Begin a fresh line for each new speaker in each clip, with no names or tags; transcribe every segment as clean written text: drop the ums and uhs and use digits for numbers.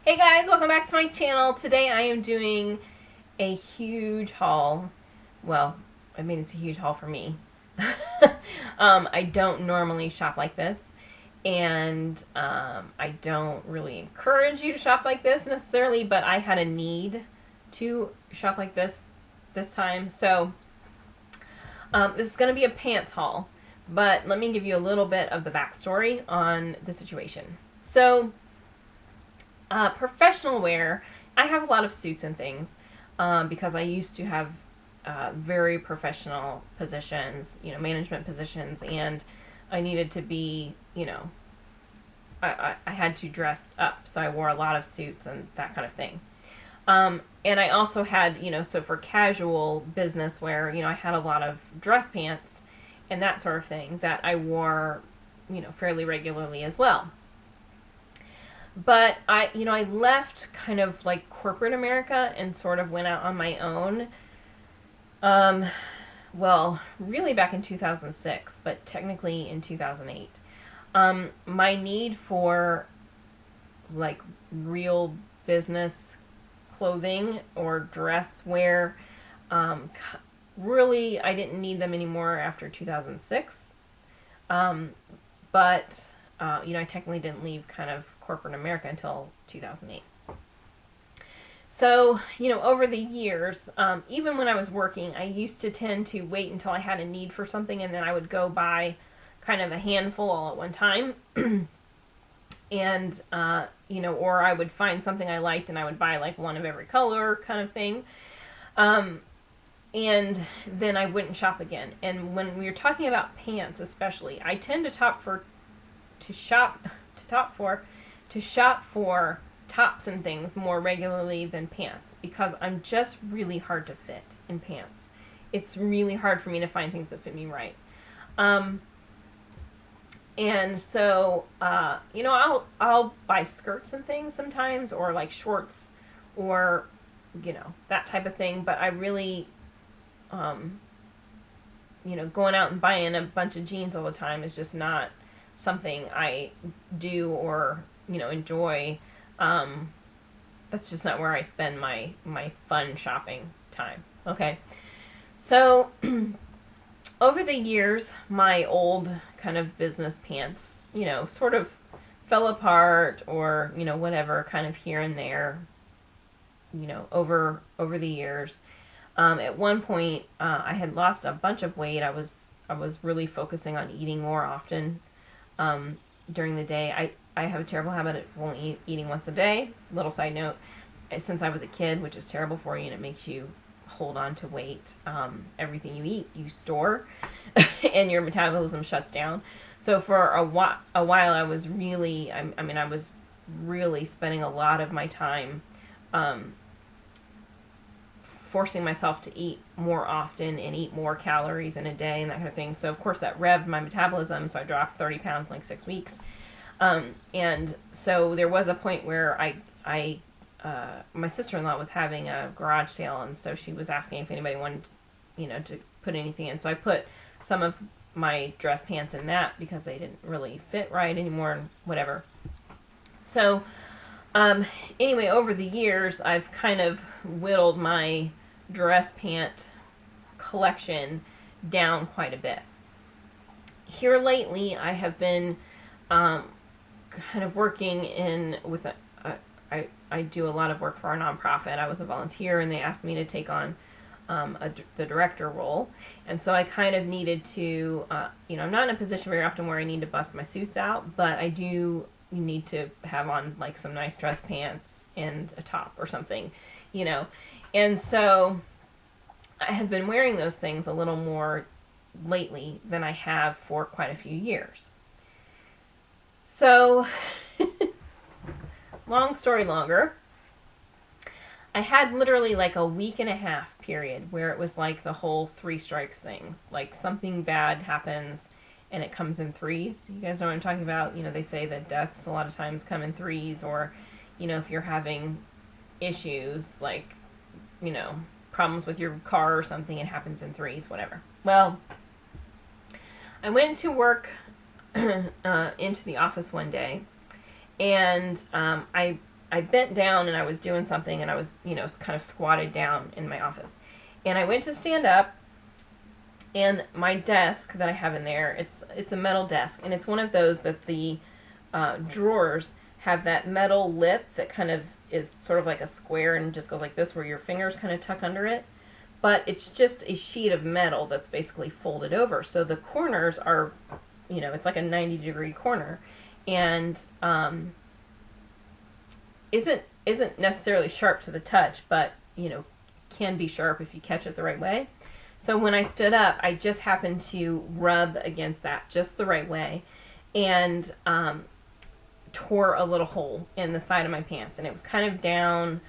Hey guys, welcome back to my channel. Today I am doing a huge haul. Well, I mean it's a huge haul for me. I don't normally shop like this, and I don't really encourage you to shop like this necessarily, but I had a need to shop like this time. So this is going to be a pants haul, but let me give you a little bit of the backstory on the situation. So professional wear, I have a lot of suits and things because I used to have very professional positions, management positions, and I needed to be, I had to dress up, so I wore a lot of suits and that kind of thing. And I also had, so for casual business wear, I had a lot of dress pants and that sort of thing that I wore, fairly regularly as well. But I left kind of like corporate America and sort of went out on my own. Well, really back in 2006, but technically in 2008. My need for like real business clothing or dress wear, really I didn't need them anymore after 2006. But I technically didn't leave kind of corporate America until 2008. So, over the years, even when I was working, I used to tend to wait until I had a need for something, and then I would go buy kind of a handful all at one time. And, or I would find something I liked and I would buy like one of every color kind of thing. And then I wouldn't shop again. And when we were talking about pants especially, I tend to shop for tops and things more regularly than pants because I'm just really hard to fit in pants. It's really hard for me to find things that fit me right. And so, I'll buy skirts and things sometimes, or like shorts, or, that type of thing, but I really, going out and buying a bunch of jeans all the time is just not something I do or, enjoy. That's just not where I spend my fun shopping time. Okay. So, over the years, my old kind of business pants, sort of fell apart or, whatever, kind of here and there, over the years. At one point, I had lost a bunch of weight. I was really focusing on eating more often during the day. I have a terrible habit of only eating once a day. Little side note, since I was a kid, which is terrible for you, and it makes you hold on to weight. Everything you eat, you store, and your metabolism shuts down. So for a while, I was really, I was really spending a lot of my time forcing myself to eat more often and eat more calories in a day and that kind of thing. So of course that revved my metabolism, so I dropped 30 pounds in like 6 weeks. And so there was a point where my sister-in-law was having a garage sale, and so she was asking if anybody wanted, to put anything in. So I put some of my dress pants in that because they didn't really fit right anymore and whatever. So, anyway, over the years, I've kind of whittled my dress pant collection down quite a bit. Here lately, I have been kind of working with I do a lot of work for our nonprofit. I was a volunteer, and they asked me to take on the director role, and so I kind of needed to, I'm not in a position very often where I need to bust my suits out, but I do need to have on like some nice dress pants and a top or something, and so I have been wearing those things a little more lately than I have for quite a few years. So, long story longer, I had literally like a week and a half period where it was like the whole 3 strikes thing. Like something bad happens and it comes in threes. You guys know what I'm talking about? They say that deaths a lot of times come in threes, or, if you're having issues like, problems with your car or something, it happens in threes, whatever. Well, I went to work into the office one day, and I I bent down and I was doing something, and I was, kind of squatted down in my office. And I went to stand up, and my desk that I have in there, it's a metal desk, and it's one of those that the drawers have that metal lip that kind of is sort of like a square and just goes like this, where your fingers kind of tuck under it. But it's just a sheet of metal that's basically folded over. So the corners are, it's like a 90-degree corner, and isn't necessarily sharp to the touch, but can be sharp if you catch it the right way. So when I stood up, I just happened to rub against that just the right way, and tore a little hole in the side of my pants, and it was kind of down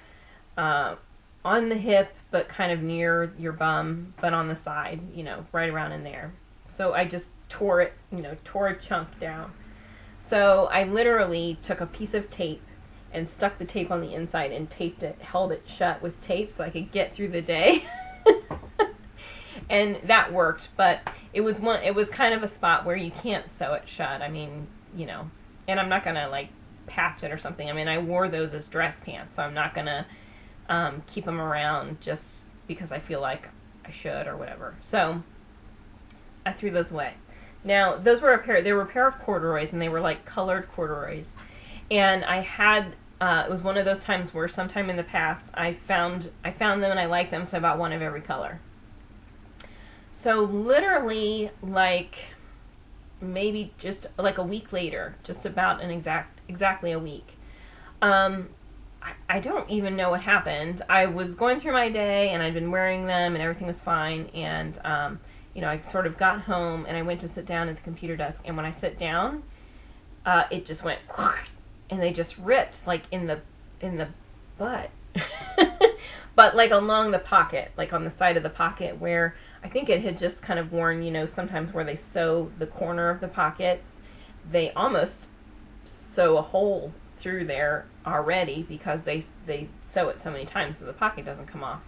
on the hip, but kind of near your bum, but on the side, right around in there. So I just tore it, tore a chunk down. So I literally took a piece of tape and stuck the tape on the inside and taped it, held it shut with tape so I could get through the day. And that worked, but it was kind of a spot where you can't sew it shut. I mean, and I'm not gonna like patch it or something. I mean, I wore those as dress pants, so I'm not gonna keep them around just because I feel like I should or whatever. So I threw those away. Now, they were a pair of corduroys, and they were like colored corduroys. And I had, it was one of those times where sometime in the past I found them and I liked them, so I bought one of every color. So literally, like, maybe just like a week later, just about exactly a week, I don't even know what happened. I was going through my day, and I'd been wearing them, and everything was fine, and, I sort of got home, and I went to sit down at the computer desk, and when I sat down, it just went, and they just ripped, like, in the butt. But, like, along the pocket, like, on the side of the pocket, where I think it had just kind of worn, sometimes where they sew the corner of the pockets, they almost sew a hole through there already because they sew it so many times so the pocket doesn't come off.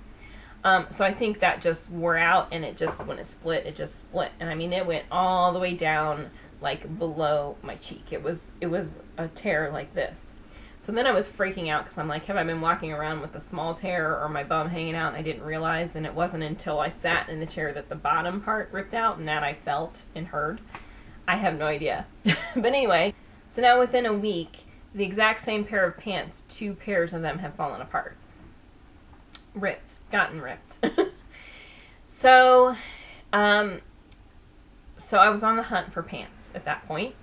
So I think that just wore out, and when it split, it just split. And I mean, it went all the way down, like below my cheek. It was a tear like this. So then I was freaking out because I'm like, have I been walking around with a small tear or my bum hanging out and I didn't realize? And it wasn't until I sat in the chair that the bottom part ripped out, and that I felt and heard. I have no idea. But anyway, so now within a week, the exact same pair of pants, 2 pairs of them have fallen apart. Gotten ripped. So I was on the hunt for pants at that point.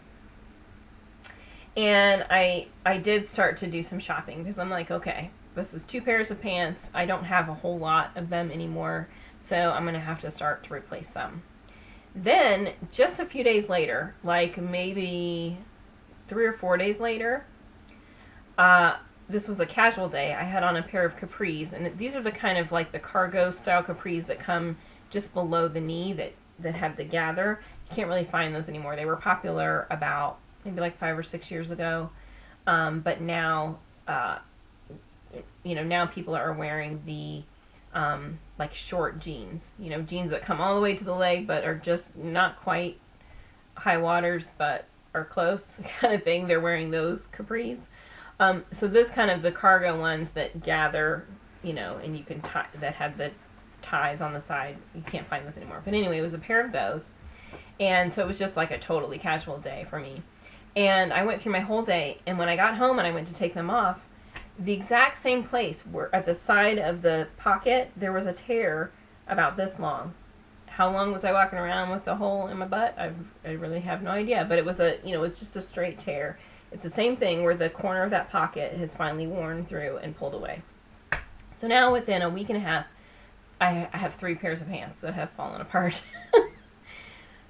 And I did start to do some shopping because I'm like, okay, this is 2 pairs of pants. I don't have a whole lot of them anymore, so I'm going to have to start to replace some. Then, just a few days later, like maybe 3 or 4 days later, this was a casual day. I had on a pair of capris, and these are the kind of like the cargo style capris that come just below the knee that have the gather. You can't really find those anymore. They were popular about maybe like 5 or 6 years ago, but now, now people are wearing the like short jeans, jeans that come all the way to the leg, but are just not quite high waters, but are close kind of thing. They're wearing those capris. So this kind of the cargo ones that gather, and you can tie, that have the ties on the side. You can't find those anymore. But anyway, it was a pair of those, and so it was just like a totally casual day for me. And I went through my whole day, and when I got home and I went to take them off, the exact same place where at the side of the pocket there was a tear about this long. How long was I walking around with the hole in my butt? I really have no idea, but it was it was just a straight tear. It's the same thing where the corner of that pocket has finally worn through and pulled away. So now within a week and a half, I have 3 pairs of pants that have fallen apart.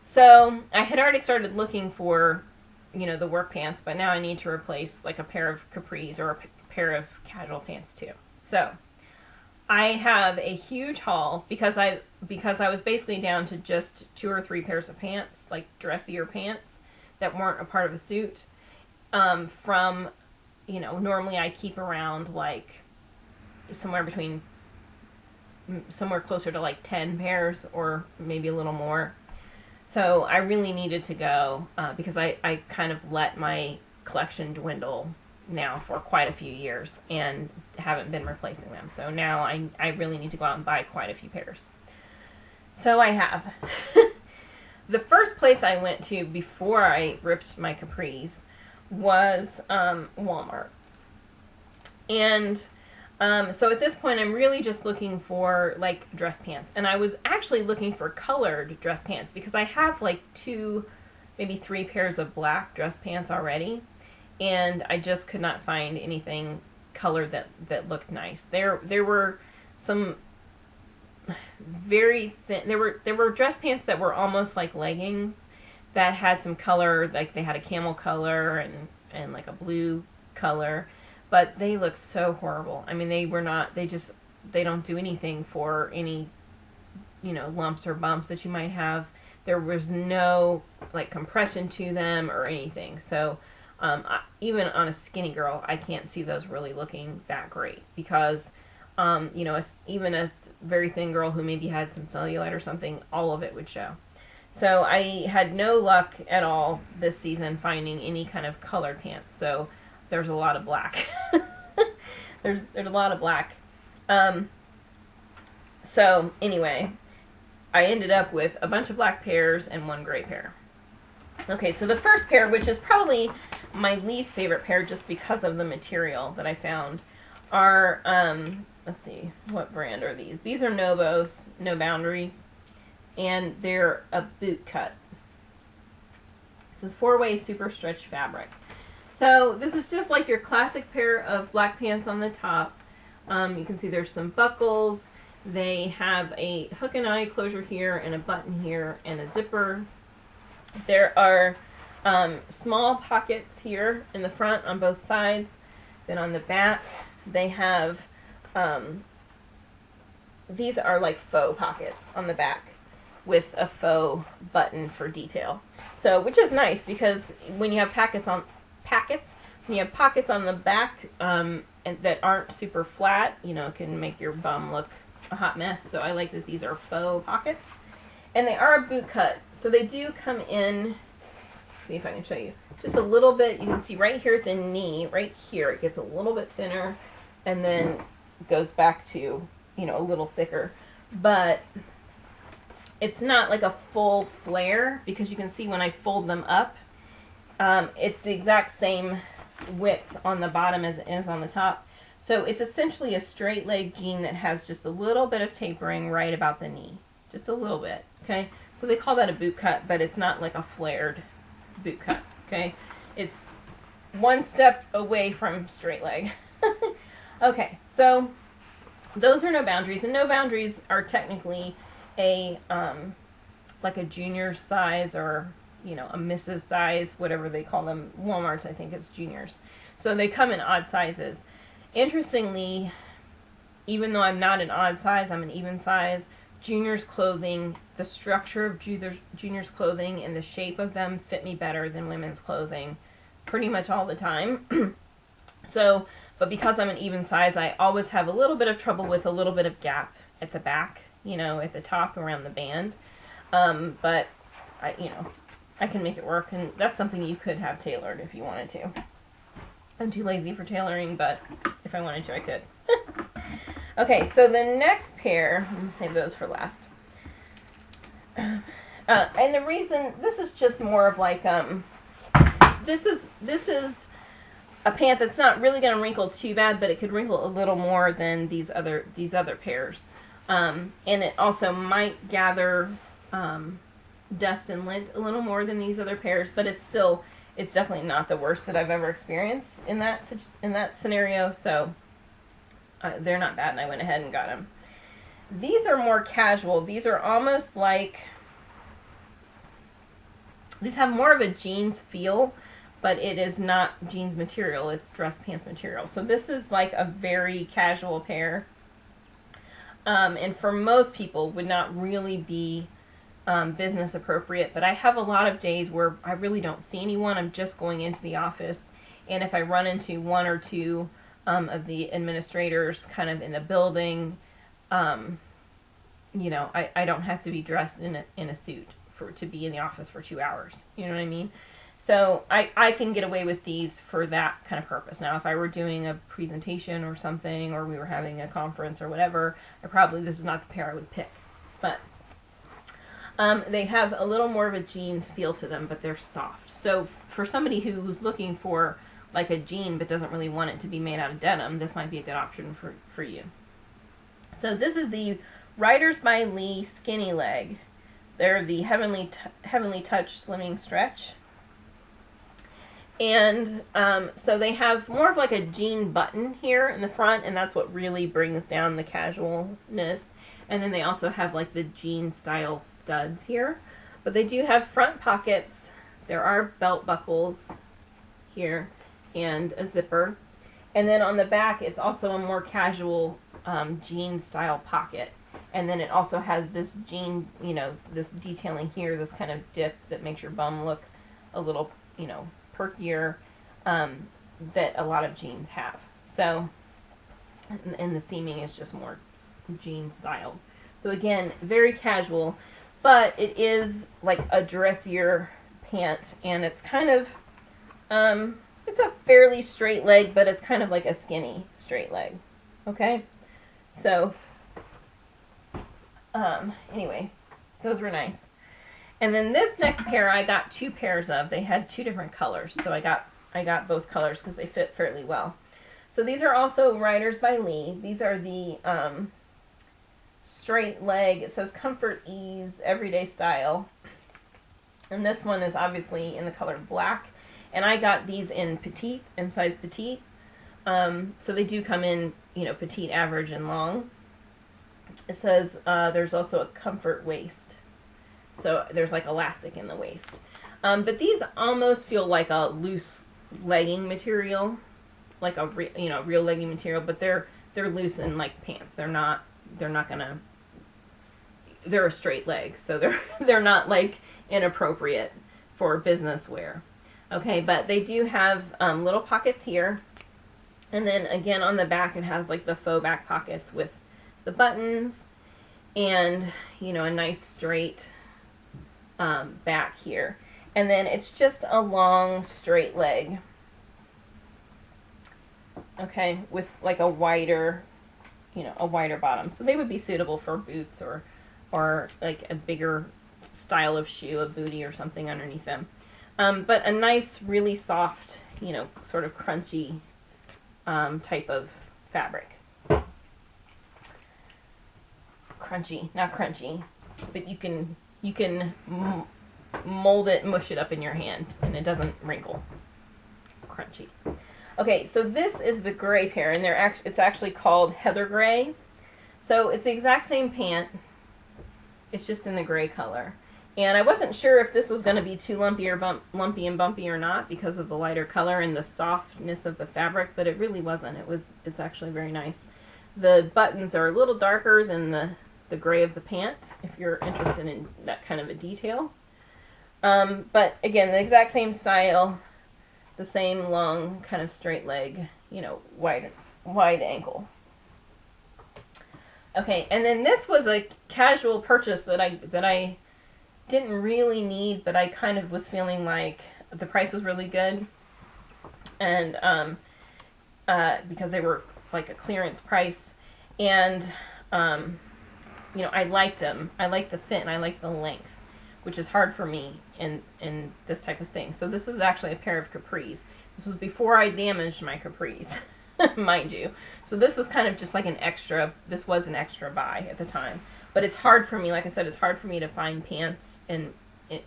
So I had already started looking for the work pants, but now I need to replace like a pair of capris or a pair of casual pants too. So I have a huge haul because I was basically down to just 2 or 3 pairs of pants, like dressier pants that weren't a part of a suit. From normally I keep around like somewhere closer to like 10 pairs or maybe a little more. So I really needed to go because I kind of let my collection dwindle now for quite a few years and haven't been replacing them. So now I really need to go out and buy quite a few pairs. So I have. The first place I went to before I ripped my capris was Walmart. And so at this point I'm really just looking for like dress pants. And I was actually looking for colored dress pants because I have like 2, maybe 3 pairs of black dress pants already. And I just could not find anything colored that looked nice. There were some very thin, there were dress pants that were almost like leggings that had some color, like they had a camel color and like a blue color, but they looked so horrible. I mean, they don't do anything for any, lumps or bumps that you might have. There was no like compression to them or anything. So even on a skinny girl, I can't see those really looking that great because even a very thin girl who maybe had some cellulite or something, all of it would show. So I had no luck at all this season finding any kind of colored pants. So there's a lot of black. there's a lot of black. So anyway, I ended up with a bunch of black pairs and 1 gray pair. Okay, so the first pair, which is probably my least favorite pair just because of the material that I found, are, let's see, what brand are these? These are Novos, No Boundaries, and they're a boot cut. This is 4-way super stretch fabric. So this is just like your classic pair of black pants on the top. You can see there's some buckles. They have a hook and eye closure here and a button here and a zipper. There are small pockets here in the front on both sides. Then on the back they have, these are like faux pockets on the back with a faux button for detail. So, which is nice because when you have pockets on the back and that aren't super flat, it can make your bum look a hot mess. So I like that these are faux pockets. And they are a boot cut. So they do come in, see if I can show you, just a little bit. You can see right here at the knee, right here, it gets a little bit thinner and then goes back to, a little thicker. But it's not like a full flare because you can see when I fold them up, it's the exact same width on the bottom as it is on the top. So it's essentially a straight leg jean that has just a little bit of tapering right about the knee. Just a little bit, okay? So they call that a boot cut, but it's not like a flared boot cut, okay? It's one step away from straight leg. Okay, so those are No Boundaries, and No Boundaries are technically a, like a junior size or, a Mrs. size, whatever they call them. Walmart's, I think, it's juniors. So they come in odd sizes. Interestingly, even though I'm not an odd size, I'm an even size, juniors clothing, the structure of juniors clothing and the shape of them fit me better than women's clothing pretty much all the time. So, but because I'm an even size, I always have a little bit of trouble with a little bit of gap at the back, at the top around the band. But I can make it work, and that's something you could have tailored if you wanted to. I'm too lazy for tailoring, but if I wanted to, I could. Okay, so the next pair, I'm going to save those for last. And the reason, this is just more of like, this is a pant that's not really going to wrinkle too bad, but it could wrinkle a little more than these other pairs. And it also might gather dust and lint a little more than these other pairs, but it's definitely not the worst that I've ever experienced in that scenario. So they're not bad, and I went ahead and got them. These are more casual. These are almost like, these have more of a jeans feel, but it is not jeans material, it's dress pants material. So this is like a very casual pair. And for most people would not really be business appropriate, but I have a lot of days where I really don't see anyone. I'm just going into the office, and if I run into one or two of the administrators kind of in the building, I don't have to be dressed in a suit to be in the office for 2 hours. You know what I mean? So I can get away with these for that kind of purpose. Now, if I were doing a presentation or something, or we were having a conference or whatever, this is not the pair I would pick. But they have a little more of a jeans feel to them, but they're soft. So for somebody who's looking for like a jean but doesn't really want it to be made out of denim, this might be a good option for you. So this is the Riders by Lee Skinny Leg. They're the Heavenly Touch Slimming Stretch. And so they have more of like a jean button here in the front, and that's what really brings down the casualness. And then they also have like the jean style studs here. But they do have front pockets. There are belt buckles here and a zipper. And then on the back, it's also a more casual jean style pocket. And then it also has this jean, this detailing here, this kind of dip that makes your bum look a little, perkier, that a lot of jeans have. So, and the seaming is just more jean style. So again, very casual, but it is like a dressier pant, and it's kind of, it's a fairly straight leg, but it's kind of like a skinny straight leg. Okay? So, anyway, those were nice. And then this next pair I got 2 pairs of. They had 2 different colors, so I got both colors because they fit fairly well. So these are also Riders by Lee. These are the straight leg. It says Comfort Ease Everyday Style. And this one is obviously in the color black. And I got these in petite, in size petite. So they do come in, petite, average, and long. It says there's also a comfort waist. So there's like elastic in the waist. But these almost feel like a loose legging material, like a real legging material, but they're loose in like pants. They're not gonna. They're a straight leg, so they're not like inappropriate for business wear. Okay, but they do have little pockets here, and then again on the back it has like the faux back pockets with the buttons, and a nice straight back here. And then it's just a long straight leg, okay, with like a wider bottom. So they would be suitable for boots or like a bigger style of shoe, a bootie or something underneath them. But a nice, really soft, sort of crunchy type of fabric. Crunchy, not crunchy, but you can mold it, mush it up in your hand, and it doesn't wrinkle. Crunchy. Okay, so this is the gray pair, and it's actually called Heather Gray. So it's the exact same pant. It's just in the gray color. And I wasn't sure if this was going to be too lumpy and bumpy or not because of the lighter color and the softness of the fabric, but it really wasn't. It's actually very nice. The buttons are a little darker than the gray of the pant, if you're interested in that kind of a detail. But again, the exact same style, the same long kind of straight leg, wide ankle. Okay, and then this was a casual purchase that I didn't really need, but I kind of was feeling like the price was really good, and because they were like a clearance price, and I liked them. I liked the fit and I liked the length, which is hard for me in this type of thing. So this is actually a pair of capris. This was before I damaged my capris, mind you. So this was kind of just like this was an extra buy at the time. But it's hard for me, like I said, it's hard for me to find pants and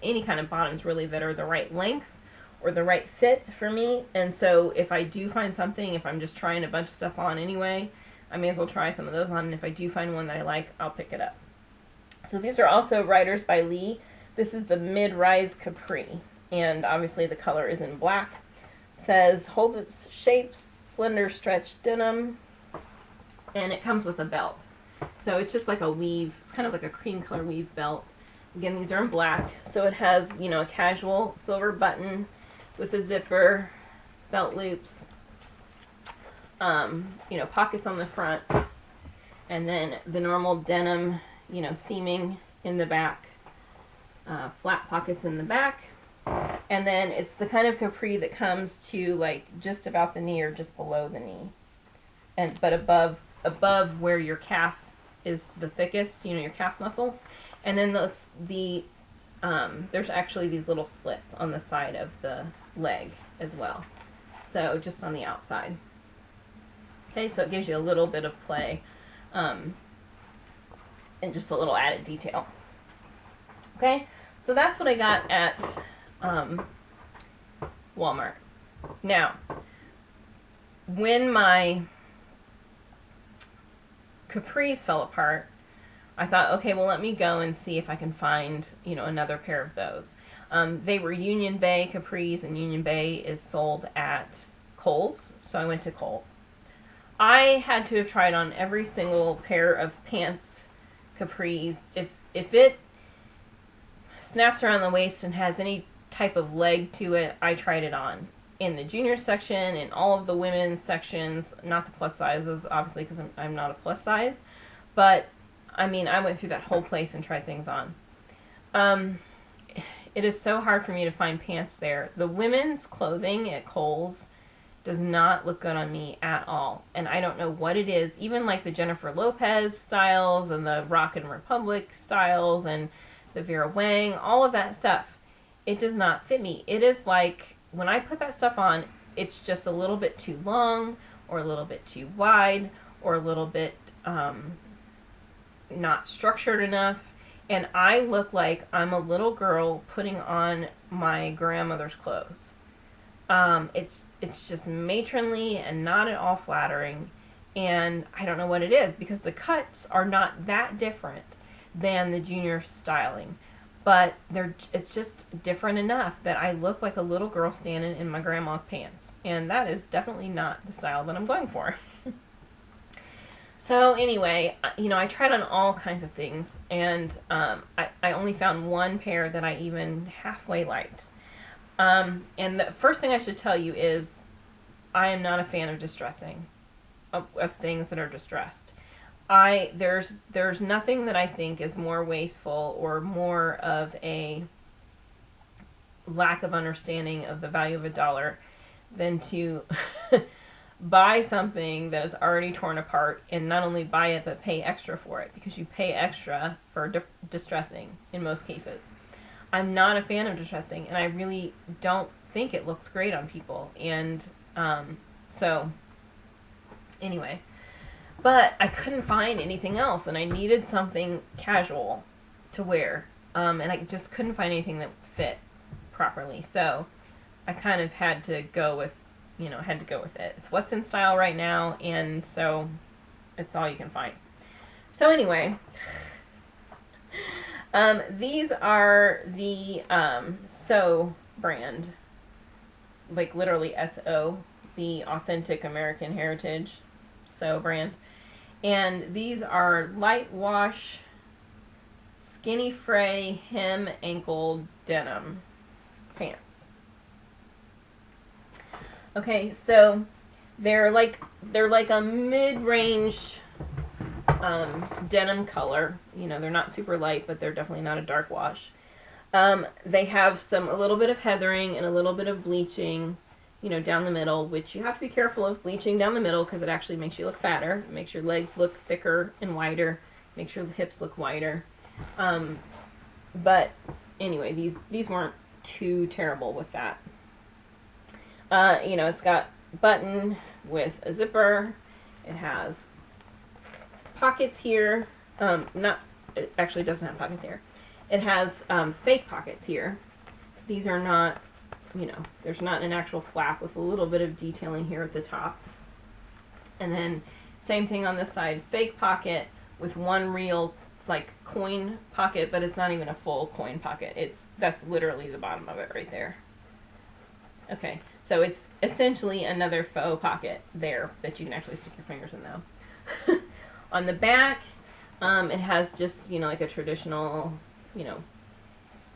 any kind of bottoms really that are the right length or the right fit for me. And so if I do find something, if I'm just trying a bunch of stuff on anyway, I may as well try some of those on, and if I do find one that I like, I'll pick it up. So these are also Riders by Lee. This is the mid-rise capri, and obviously the color is in black. It says, holds its shape, slender stretch denim, and it comes with a belt. So it's just like a weave, it's kind of like a cream color weave belt. Again, these are in black, so it has, a casual silver button with a zipper, belt loops, pockets on the front, and then the normal denim, seaming in the back, flat pockets in the back, And then it's the kind of capri that comes to like just about the knee or just below the knee, and but above where your calf is the thickest, you know, your calf muscle. And then there's actually these little slits on the side of the leg as well. So just on the outside. Okay, so it gives you a little bit of play, and just a little added detail. Okay, so that's what I got at Walmart. Now, when my capris fell apart, I thought, okay, well, let me go and see if I can find, you know, another pair of those. They were Union Bay capris, and Union Bay is sold at Kohl's, so I went to Kohl's. I had to have tried on every single pair of pants capris. If it snaps around the waist and has any type of leg to it, I tried it on. In the junior section, in all of the women's sections, not the plus sizes, obviously, because I'm not a plus size, but I mean, I went through that whole place and tried things on. It is so hard for me to find pants there. The women's clothing at Kohl's does not look good on me at all, and I don't know what it is. Even like the Jennifer Lopez styles and the Rock and Republic styles and the Vera Wang, all of that stuff, it does not fit me. It is like, when I put that stuff on, it's just a little bit too long, or a little bit too wide, or a little bit not structured enough, and I look like I'm a little girl putting on my grandmother's clothes. It's just matronly and not at all flattering, and I don't know what it is, because the cuts are not that different than the junior styling, but it's just different enough that I look like a little girl standing in my grandma's pants, and that is definitely not the style that I'm going for. So anyway, you know, I tried on all kinds of things, and I only found one pair that I even halfway liked. And the first thing I should tell you is I am not a fan of distressing, of things that are distressed. There's nothing that I think is more wasteful or more of a lack of understanding of the value of a dollar than to buy something that is already torn apart, and not only buy it but pay extra for it, because you pay extra for distressing in most cases. I'm not a fan of distressing, and I really don't think it looks great on people, and so anyway, but I couldn't find anything else, and I needed something casual to wear, and I just couldn't find anything that fit properly, so I kind of had to go with it. It's what's in style right now, and so it's all you can find. So anyway, these are the SO brand, like literally SO, the Authentic American Heritage SO brand. And these are light wash, skinny fray, hem ankle denim pants. Okay, so they're like a mid-range denim color. You know, they're not super light, but they're definitely not a dark wash. They have a little bit of heathering and a little bit of bleaching, you know, down the middle, which you have to be careful of bleaching down the middle, because it actually makes you look fatter. It makes your legs look thicker and wider, makes your hips look wider. But anyway, these weren't too terrible with that. You know, it's got button with a zipper. It has pockets here. It actually doesn't have pockets here. It has fake pockets here. These are not, you know, there's not an actual flap, with a little bit of detailing here at the top. And then same thing on this side, fake pocket with one real like coin pocket, but it's not even a full coin pocket. That's literally the bottom of it right there. Okay, so it's essentially another faux pocket there that you can actually stick your fingers in though. On the back, it has just, you know, like a traditional, you know,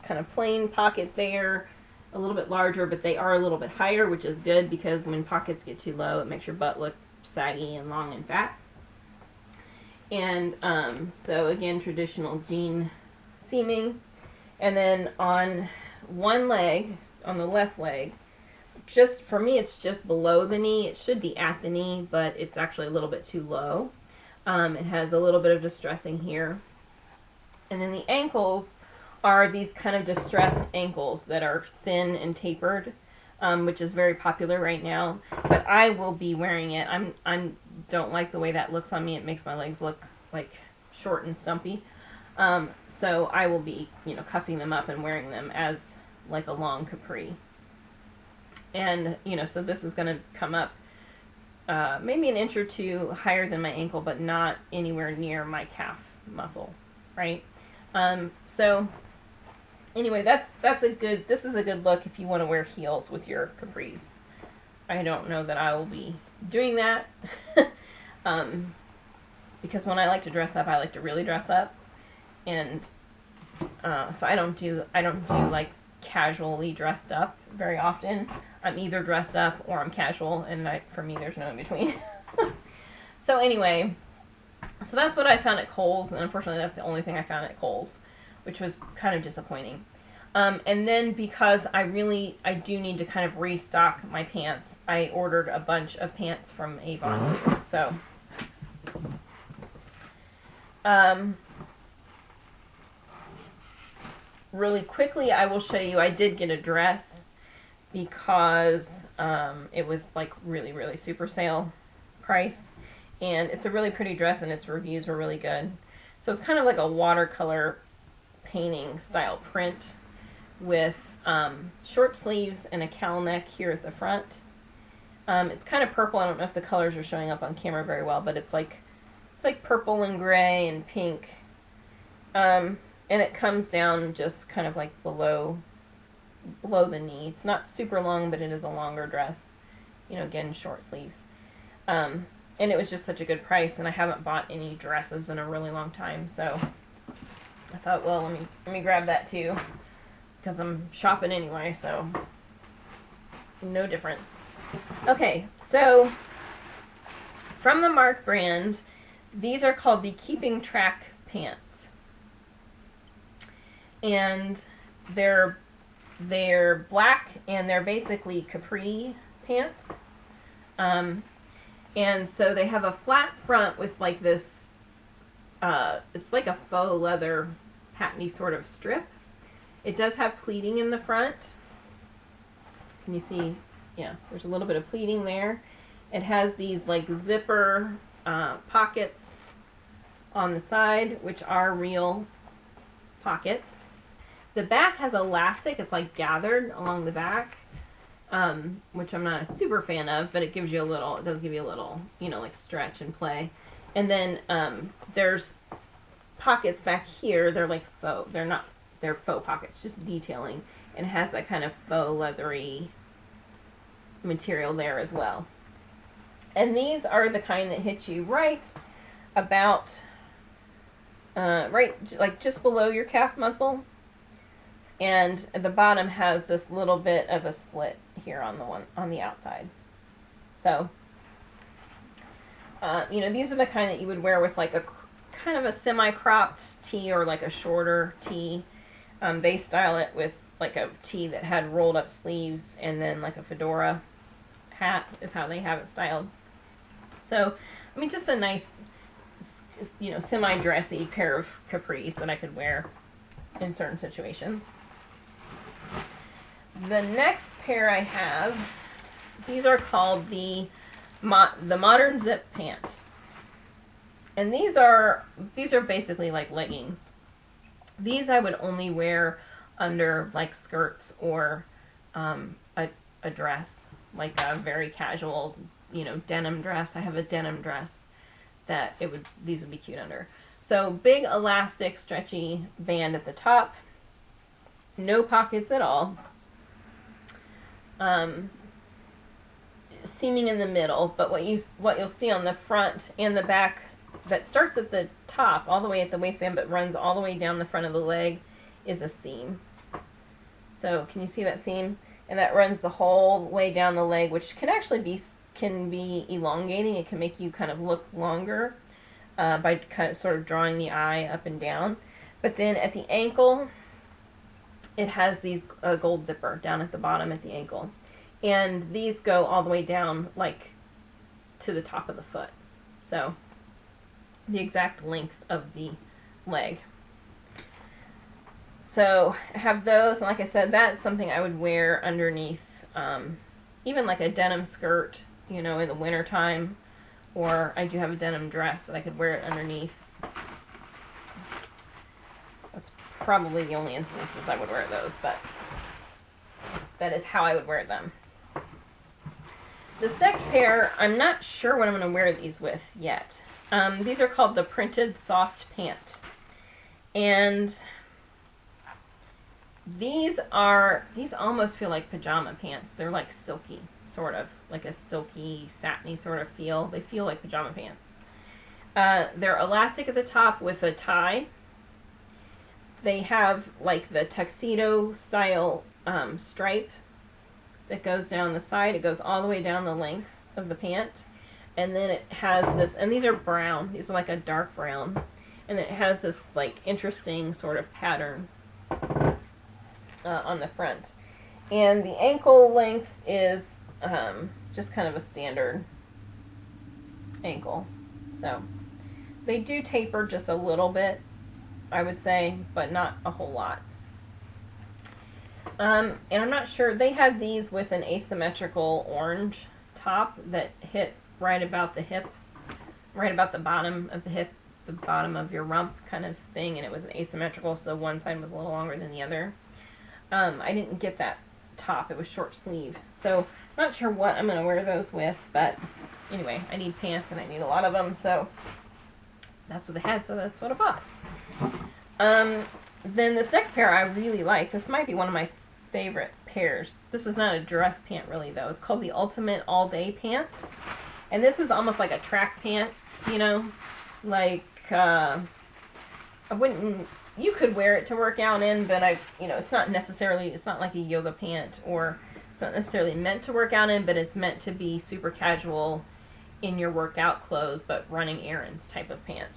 kind of plain pocket there, a little bit larger, but they are a little bit higher, which is good, because when pockets get too low, it makes your butt look saggy and long and fat. And so again, traditional jean seaming. And then on one leg, on the left leg. Just for me, it's just below the knee. It should be at the knee, but it's actually a little bit too low. It has a little bit of distressing here. And then the ankles are these kind of distressed ankles that are thin and tapered, which is very popular right now. But I will be wearing it. I don't like the way that looks on me. It makes my legs look like short and stumpy. So I will be, cuffing them up and wearing them as like a long capri. And, so this is going to come up maybe an inch or two higher than my ankle, but not anywhere near my calf muscle, right? So anyway, this is a good look if you want to wear heels with your capris. I don't know that I will be doing that, because when I like to dress up, I like to really dress up, and so I don't do like casually dressed up very often. I'm either dressed up or I'm casual, and for me there's no in between. So anyway, so that's what I found at Kohl's, and unfortunately that's the only thing I found at Kohl's, which was kind of disappointing. And then because I do need to kind of restock my pants, I ordered a bunch of pants from Avon too. So really quickly I will show you, I did get a dress because it was like really super sale price, and it's a really pretty dress and its reviews were really good. So it's kind of like a watercolor painting style print with short sleeves and a cowl neck here at the front. It's kind of purple. I don't know if the colors are showing up on camera very well, but it's like purple and gray and pink. And it comes down just kind of like below the knee. It's not super long, but it is a longer dress. Again, short sleeves. And it was just such a good price, and I haven't bought any dresses in a really long time, so I thought, well, let me grab that too, because I'm shopping anyway, so no difference. Okay, so from the Mark brand, these are called the Keeping Track pants, and they're black, and they're basically capri pants. And so they have a flat front with like this, it's like a faux leather patiny sort of strip. It does have pleating in the front. Can you see? Yeah, there's a little bit of pleating there. It has these like zipper pockets on the side, which are real pockets. The back has elastic. It's like gathered along the back, which I'm not a super fan of, but it gives you a little, it does give you a little, like stretch and play. And then there's pockets back here. They're like faux. They're faux pockets, just detailing, and it has that kind of faux leathery material there as well. And these are the kind that hit you right about, like just below your calf muscle. And at the bottom has this little bit of a split here on the outside. So, these are the kind that you would wear with like a kind of a semi-cropped tee or like a shorter tee. They style it with like a tee that had rolled up sleeves, and then like a fedora hat is how they have it styled. So, just a nice, semi-dressy pair of capris that I could wear in certain situations. The next pair I have, these are called the Modern Zip Pant, and these are basically like leggings. These I would only wear under like skirts or a dress, like a very casual, denim dress. I have a denim dress that these would be cute under. So big elastic stretchy band at the top, no pockets at all. Seaming in the middle, but what you'll see on the front and the back, that starts at the top all the way at the waistband but runs all the way down the front of the leg, is a seam. So can you see that seam? And that runs the whole way down the leg, which can actually be elongating. It can make you kind of look longer by kind of sort of drawing the eye up and down. But then at the ankle, it has these gold zipper down at the bottom at the ankle. And these go all the way down, like, to the top of the foot. So, the exact length of the leg. So, I have those, and like I said, that's something I would wear underneath, even like a denim skirt, you know, in the winter time. Or I do have a denim dress that I could wear it underneath. That's probably the only instances I would wear those, but that is how I would wear them. This next pair, I'm not sure what I'm going to wear these with yet. These are called the Printed Soft Pant. And these almost feel like pajama pants. They're like silky, sort of. Like a silky, satiny sort of feel. They feel like pajama pants. They're elastic at the top with a tie. They have like the tuxedo style stripe that goes down the side. It goes all the way down the length of the pant. And then it has this, and these are brown. These are like a dark brown. And it has this like interesting sort of pattern on the front. And the ankle length is just kind of a standard ankle. So they do taper just a little bit, I would say, but not a whole lot. And I'm not sure, they have these with an asymmetrical orange top that hit right about the hip, right about the bottom of the hip, the bottom of your rump kind of thing, and it was an asymmetrical, so one side was a little longer than the other. I didn't get that top, it was short sleeve, so I'm not sure what I'm going to wear those with, but anyway, I need pants and I need a lot of them, so that's what they had, so that's what I bought. Then this next pair I really like. This might be one of my favorite pairs. This is not a dress pant really though. It's called the Ultimate All Day Pant. And this is almost like a track pant, you know, like, I wouldn't, you could wear it to work out in, but it's not necessarily, it's not like a yoga pant, or it's not necessarily meant to work out in, but it's meant to be super casual in your workout clothes, but running errands type of pant.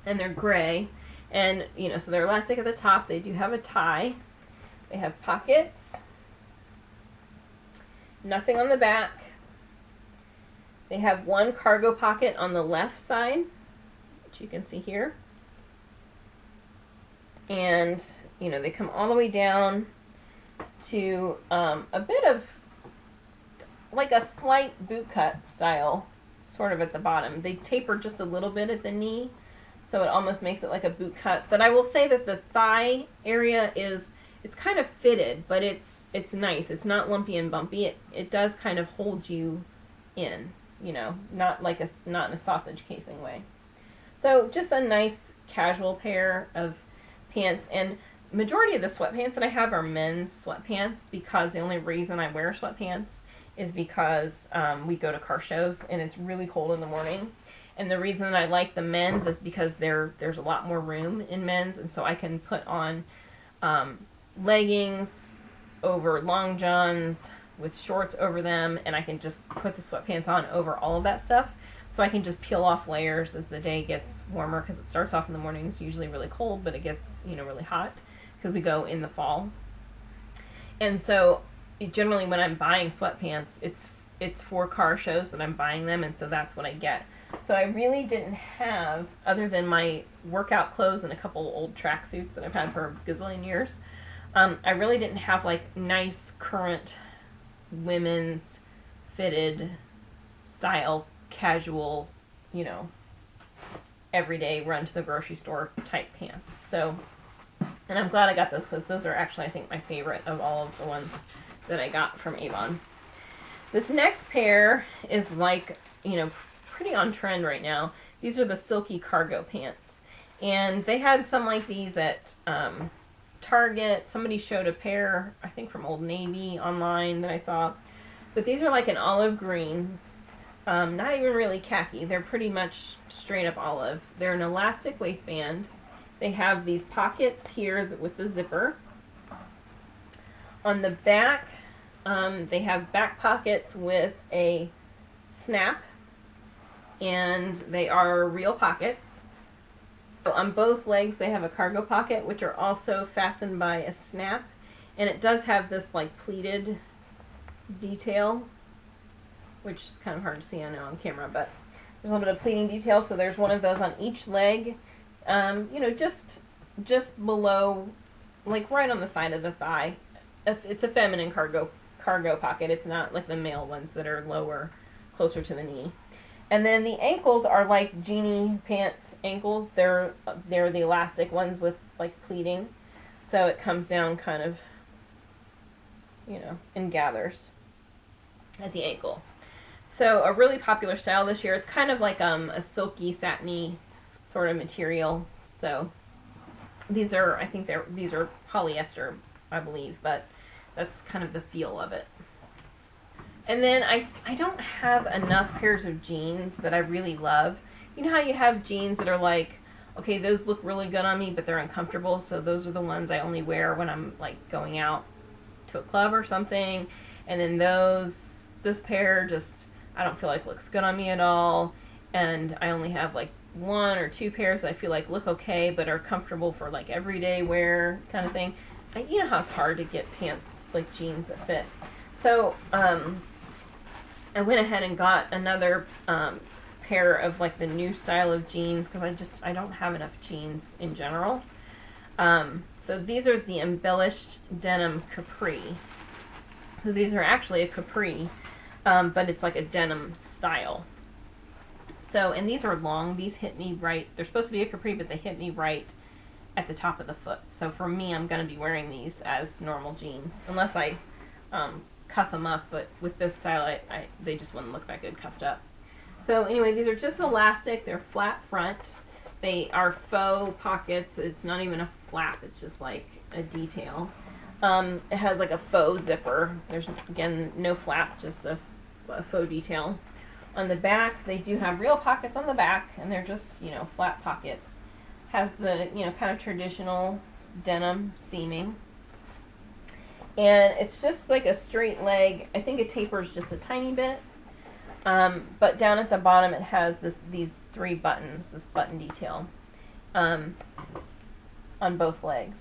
And they're gray, and, so they're elastic at the top. They do have a tie. They have pockets. Nothing on the back. They have one cargo pocket on the left side, which you can see here. And, they come all the way down to a bit of like a slight boot cut style, sort of at the bottom. They taper just a little bit at the knee, so it almost makes it like a boot cut. But I will say that the thigh area it's kind of fitted, but it's nice. It's not lumpy and bumpy. It does kind of hold you in, not in a sausage casing way. So just a nice casual pair of pants, and majority of the sweatpants that I have are men's sweatpants, because the only reason I wear sweatpants is because we go to car shows and it's really cold in the morning. And the reason I like the men's is because there's a lot more room in men's, and so I can put on leggings over long johns with shorts over them, and I can just put the sweatpants on over all of that stuff. So I can just peel off layers as the day gets warmer, because it starts off in the morning. It's usually really cold, but it gets, really hot because we go in the fall. And so generally when I'm buying sweatpants, it's for car shows that I'm buying them, and so that's what I get. So I really didn't have, other than my workout clothes and a couple old tracksuits that I've had for a gazillion years, I really didn't have like nice current women's fitted style casual, everyday run to the grocery store type pants. So, and I'm glad I got those, because those are actually, I think, my favorite of all of the ones that I got from Avon. This next pair is like, pretty on trend right now. These are the silky cargo pants. And they had some like these at Target. Somebody showed a pair, I think from Old Navy online that I saw. But these are like an olive green. Not even really khaki. They're pretty much straight up olive. They're an elastic waistband. They have these pockets here with the zipper. On the back, they have back pockets with a snap, and they are real pockets. So on both legs they have a cargo pocket, which are also fastened by a snap, and it does have this like pleated detail, which is kind of hard to see, I know, on camera, but there's a little bit of pleating detail, so there's one of those on each leg, you know, just below, like right on the side of the thigh. It's a feminine cargo pocket. It's not like the male ones that are lower, closer to the knee. And then the ankles are like jeanie pants ankles. They're the elastic ones with like pleating, so it comes down kind of, you know, and gathers at the ankle. So a really popular style this year. It's kind of like a silky, satiny sort of material. So these are, I think these are polyester, I believe, but that's kind of the feel of it. And then I don't have enough pairs of jeans that I really love. You know how you have jeans that are like, okay, those look really good on me, but they're uncomfortable, so those are the ones I only wear when I'm like going out to a club or something. And then this pair just, I don't feel like looks good on me at all, and I only have like 1 or 2 pairs that I feel like look okay but are comfortable for like everyday wear kind of thing. You know how it's hard to get pants, like jeans that fit. So I went ahead and got another pair of like the new style of jeans, because I don't have enough jeans in general. So these are the embellished denim capri. So these are actually a capri, but it's like a denim style. So, and these are long. These hit me right. They're supposed to be a capri, but they hit me right at the top of the foot. So for me, I'm going to be wearing these as normal jeans, unless I cuff them up. But with this style, they just wouldn't look that good cuffed up. So anyway, these are just elastic. They're flat front. They are faux pockets. It's not even a flap. It's just like a detail. It has like a faux zipper. There's, again, no flap, just a faux detail. On the back, they do have real pockets on the back, and they're just, you know, flat pockets. Has the, you know, kind of traditional denim seaming. And it's just like a straight leg. I think it tapers just a tiny bit. But down at the bottom it has these 3 buttons, this button detail, on both legs.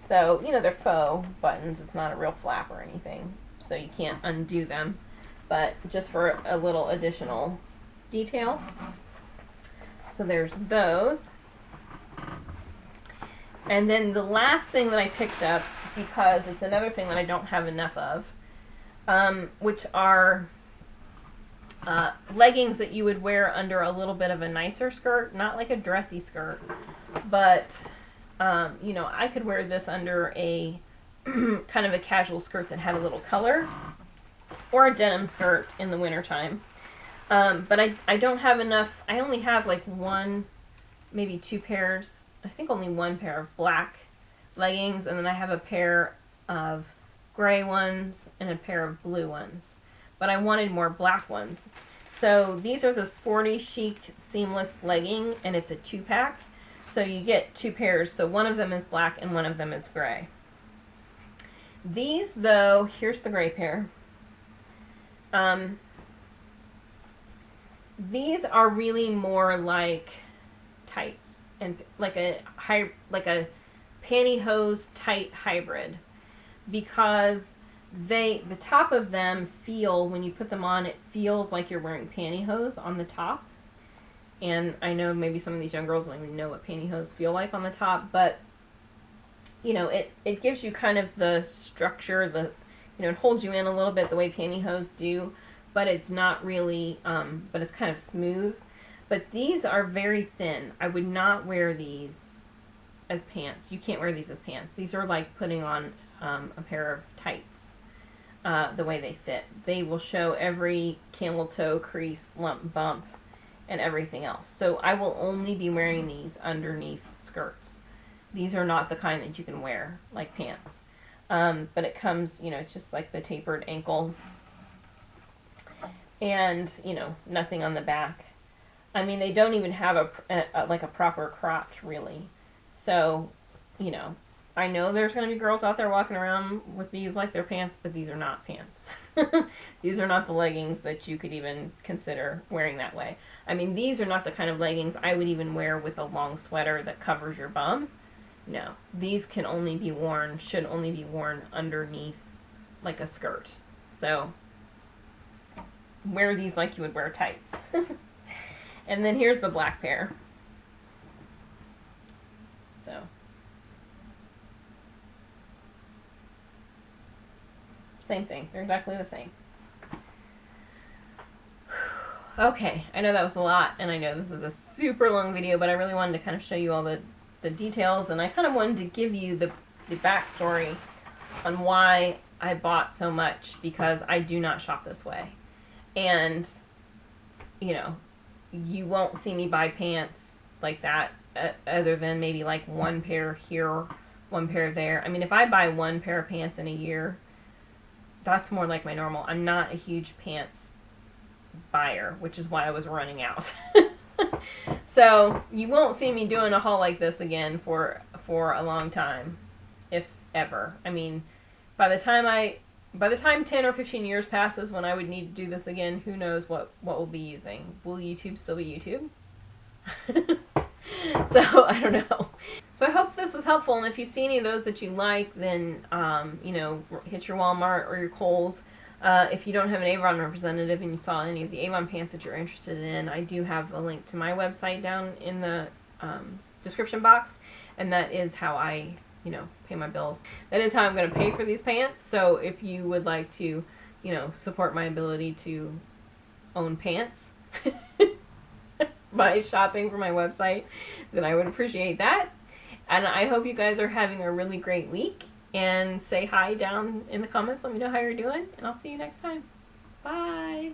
So, you know, they're faux buttons. It's not a real flap or anything, so you can't undo them. But just for a little additional detail. So there's those. And then the last thing that I picked up, because it's another thing that I don't have enough of, which are leggings that you would wear under a little bit of a nicer skirt, not like a dressy skirt, but you know, I could wear this under a kind of a casual skirt that had a little color, or a denim skirt in the wintertime. But I don't have enough. I only have like 1, maybe 2 pairs, I think only 1 pair of black leggings, and then I have a pair of gray ones and a pair of blue ones. But I wanted more black ones. So these are the Sporty Chic Seamless Legging, and it's a 2-pack. So you get 2 pairs, so one of them is black and one of them is gray. These, though, here's the gray pair. These are really more like tights, and like a pantyhose tight hybrid, because the top of them feel, when you put them on, it feels like you're wearing pantyhose on the top. And I know maybe some of these young girls don't even know what pantyhose feel like on the top, but you know, it gives you kind of the structure, you know, it holds you in a little bit the way pantyhose do, but it's not really, but it's kind of smooth. But these are very thin. I would not wear these as pants. You can't wear these as pants. These are like putting on a pair of tights, the way they fit. They will show every camel toe, crease, lump, bump, and everything else. So I will only be wearing these underneath skirts. These are not the kind that you can wear like pants. But it comes, you know, it's just like the tapered ankle, and, you know, nothing on the back. I mean, they don't even have like a proper crotch, really. So, you know, I know there's going to be girls out there walking around with these like they're pants, but these are not pants. These are not the leggings that you could even consider wearing that way. I mean, these are not the kind of leggings I would even wear with a long sweater that covers your bum. No, these can only be worn, should only be worn underneath like a skirt. So wear these like you would wear tights. And then here's the black pair. So same thing. They're exactly the same. Okay, I know that was a lot, and I know this is a super long video, but I really wanted to kind of show you all the details, and I kind of wanted to give you the backstory on why I bought so much, because I do not shop this way. And, you know, you won't see me buy pants like that other than maybe like one pair here, one pair there. I mean, if I buy one pair of pants in a year, that's more like my normal. I'm not a huge pants buyer, which is why I was running out. So you won't see me doing a haul like this again for a long time, if ever. I mean, by the time 10 or 15 years passes when I would need to do this again, who knows what we'll be using. Will YouTube still be YouTube? So I don't know. So I hope this was helpful, and if you see any of those that you like, then you know, hit your Walmart or your Kohl's. If you don't have an Avon representative and you saw any of the Avon pants that you're interested in, I do have a link to my website down in the description box, and that is how I, you know, pay my bills. That is how I'm going to pay for these pants. So if you would like to, you know, support my ability to own pants by shopping from my website, then I would appreciate that. And I hope you guys are having a really great week. And say hi down in the comments. Let me know how you're doing. And I'll see you next time. Bye.